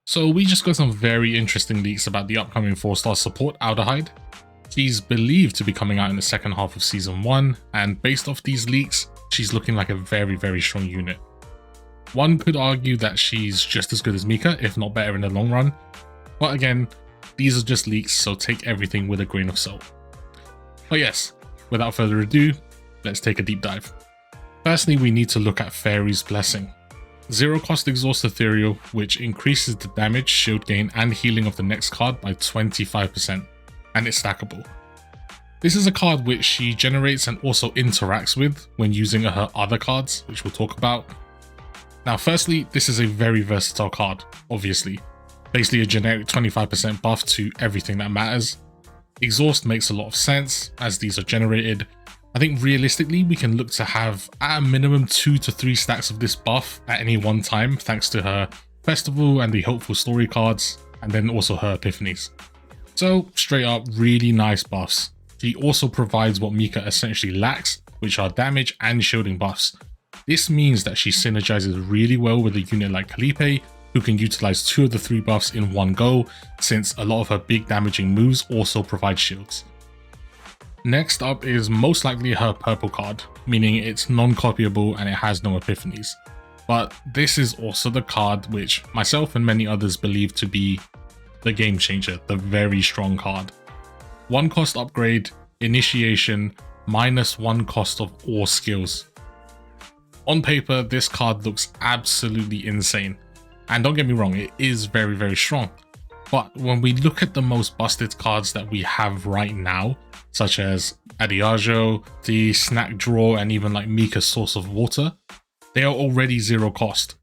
So we just got some very interesting leaks about the upcoming 4-star support Adelheid. She's believed to be coming out in the second half of Season 1, and based off these leaks, she's looking like a very strong unit. One could argue that she's just as good as Mika, if not better in the long run, but again, these are just leaks, so take everything with a grain of salt. But yes, without further ado, let's take a deep dive. Firstly, we need to look at Fairy's Blessing. Zero cost exhaust ethereal, which increases the damage, shield gain, and healing of the next card by 25%, and it's stackable. This is a card which she generates and also interacts with when using her other cards, which we'll talk about. Now firstly, this is a very versatile card, obviously. Basically a generic 25% buff to everything that matters. Exhaust makes a lot of sense, as these are generated. I think realistically we can look to have at a minimum 2 to 3 stacks of this buff at any one time, thanks to her Festival and the Hopeful Story cards, and then also her Epiphanies. So straight up, really nice buffs. She also provides what Mika essentially lacks, which are damage and shielding buffs. This means that she synergizes really well with a unit like Calipe, who can utilize 2 of the 3 buffs in one go, since a lot of her big damaging moves also provide shields. Next up is most likely her purple card, meaning it's non-copyable and it has no Epiphanies. But this is also the card which myself and many others believe to be the game changer, the very strong card. 1 cost upgrade, initiation, -1 cost of all skills. On paper, this card looks absolutely insane. And don't get me wrong, it is very strong. But when we look at the most busted cards that we have right now, such as Adelheid, the Snack Draw, and even like Mika's Source of Water, they are already 0 cost.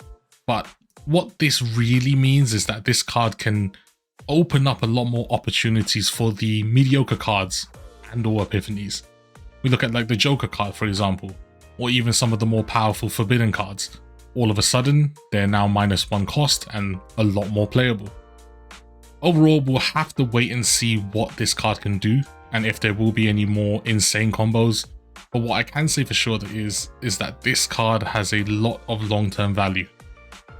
But what this really means is that this card can open up a lot more opportunities for the mediocre cards and or Epiphanies. We look at like the Joker card, for example, or even some of the more powerful Forbidden cards. All of a sudden, they're now -1 cost and a lot more playable. Overall, we'll have to wait and see what this card can do and if there will be any more insane combos. But what I can say for sure is that this card has a lot of long-term value.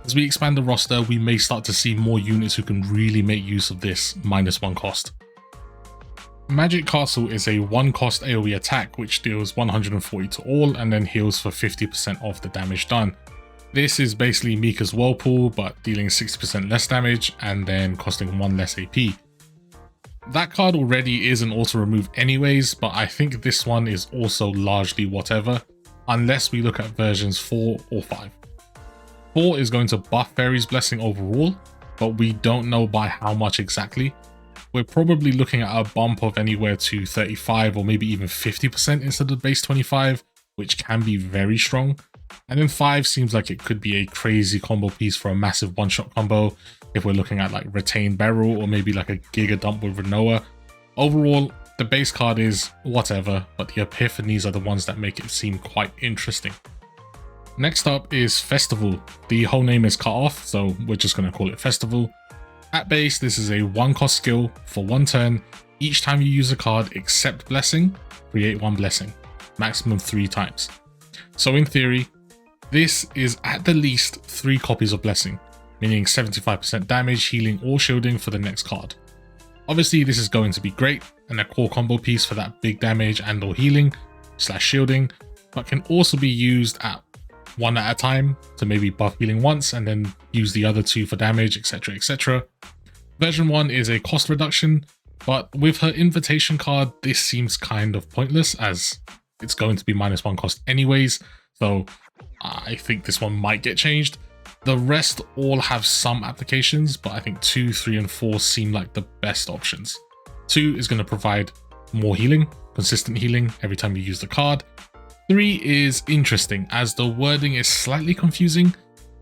As we expand the roster, we may start to see more units who can really make use of this -1 cost. Magic Castle is a 1 cost AoE attack which deals 140 to all and then heals for 50% of the damage done. This is basically Mika's Whirlpool, but dealing 60% less damage and then costing 1 less AP. That card already is an auto remove anyways, but I think this one is also largely whatever, unless we look at versions 4 or 5. 4 is going to buff Fairy's Blessing overall, but we don't know by how much exactly. We're probably looking at a bump of anywhere to 35 or maybe even 50% instead of base 25, which can be very strong. And then 5 seems like it could be a crazy combo piece for a massive one-shot combo if we're looking at like Retain Beryl or maybe like a Giga Dump with Renoa. Overall, the base card is whatever, but the Epiphanies are the ones that make it seem quite interesting. Next up is Festival. The whole name is cut off, so we're just going to call it Festival. At base, this is a 1 cost skill for 1 turn. Each time you use a card except Blessing, create 1 Blessing, maximum 3 times. So in theory, this is at the least 3 copies of Blessing, meaning 75% damage, healing, or shielding for the next card. Obviously, this is going to be great and a core combo piece for that big damage and or healing / shielding, but can also be used at 1 at a time to maybe buff healing once and then use the other 2 for damage, etc, etc. Version 1 is a cost reduction, but with her invitation card, this seems kind of pointless as it's going to be -1 cost anyways, so I think this one might get changed. The rest all have some applications, but I think 2, 3, and 4 seem like the best options. 2 is going to provide more healing, consistent healing every time you use the card. 3 is interesting as the wording is slightly confusing.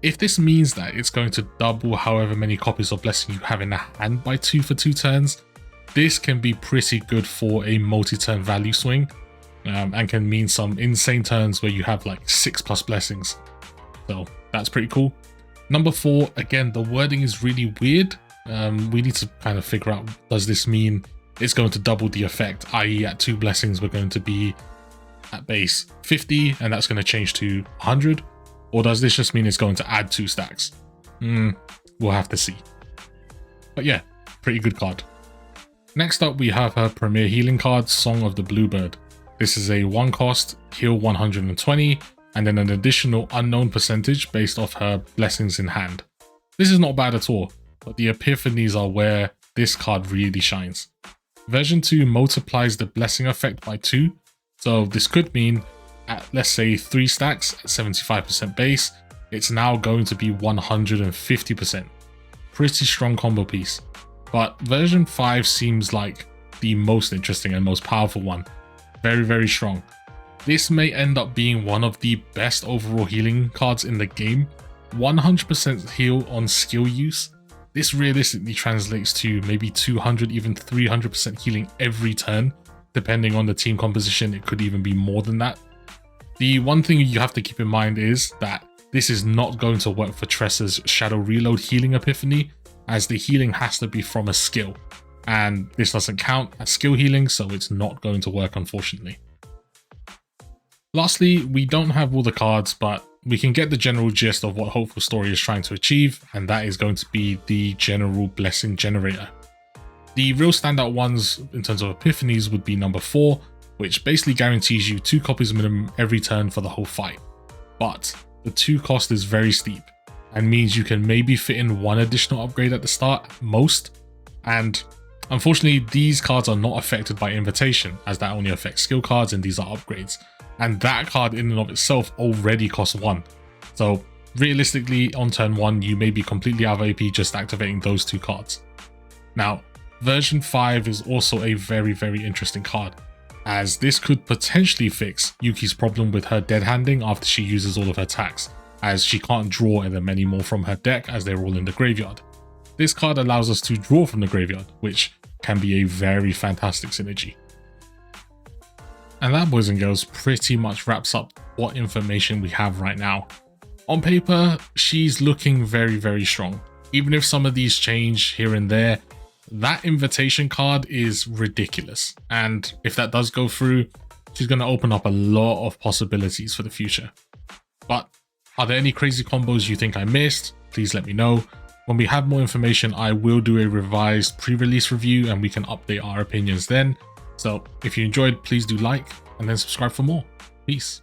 If this means that it's going to double however many copies of Blessing you have in the hand by 2 for 2 turns, this can be pretty good for a multi-turn value swing. And can mean some insane turns where you have like 6+ blessings. So that's pretty cool. Number 4, again, the wording is really weird. We need to kind of figure out, does this mean it's going to double the effect, i.e. at 2 blessings we're going to be at base 50 and that's going to change to 100? Or does this just mean it's going to add 2 stacks? We'll have to see. But yeah, pretty good card. Next up, we have her premier healing card, Song of the Bluebird. This is a 1 cost, heal 120, and then an additional unknown percentage based off her blessings in hand. This is not bad at all, but the epiphanies are where this card really shines. Version 2 multiplies the blessing effect by 2, so this could mean at, let's say, 3 stacks at 75% base, it's now going to be 150%. Pretty strong combo piece. But version 5 seems like the most interesting and most powerful one. Very, very strong. This may end up being one of the best overall healing cards in the game. 100% heal on skill use. This realistically translates to maybe 200, even 300% healing every turn. Depending on the team composition, it could even be more than that. The one thing you have to keep in mind is that this is not going to work for Tressa's Shadow Reload healing epiphany, as the healing has to be from a skill. And this doesn't count as skill healing, so it's not going to work, unfortunately. Lastly, we don't have all the cards, but we can get the general gist of what Hopeful Story is trying to achieve, and that is going to be the general blessing generator. The real standout ones in terms of epiphanies would be number 4, which basically guarantees you 2 copies minimum every turn for the whole fight. But the 2 cost is very steep and means you can maybe fit in 1 additional upgrade at the start at most. And unfortunately, these cards are not affected by invitation, as that only affects skill cards and these are upgrades. And that card in and of itself already costs 1. So realistically, on turn 1, you may be completely out of AP just activating those 2 cards. Now, version 5 is also a very, very interesting card, as this could potentially fix Yuki's problem with her dead handing after she uses all of her attacks, as she can't draw them anymore from her deck as they're all in the graveyard. This card allows us to draw from the graveyard, which can be a very fantastic synergy. And that, boys and girls, pretty much wraps up what information we have right now. On paper, she's looking very, very strong. Even if some of these change here and there, that invitation card is ridiculous. And if that does go through, she's going to open up a lot of possibilities for the future. But are there any crazy combos you think I missed? Please let me know. When we have more information, I will do a revised pre-release review and we can update our opinions then. So if you enjoyed, please do like and then subscribe for more. Peace.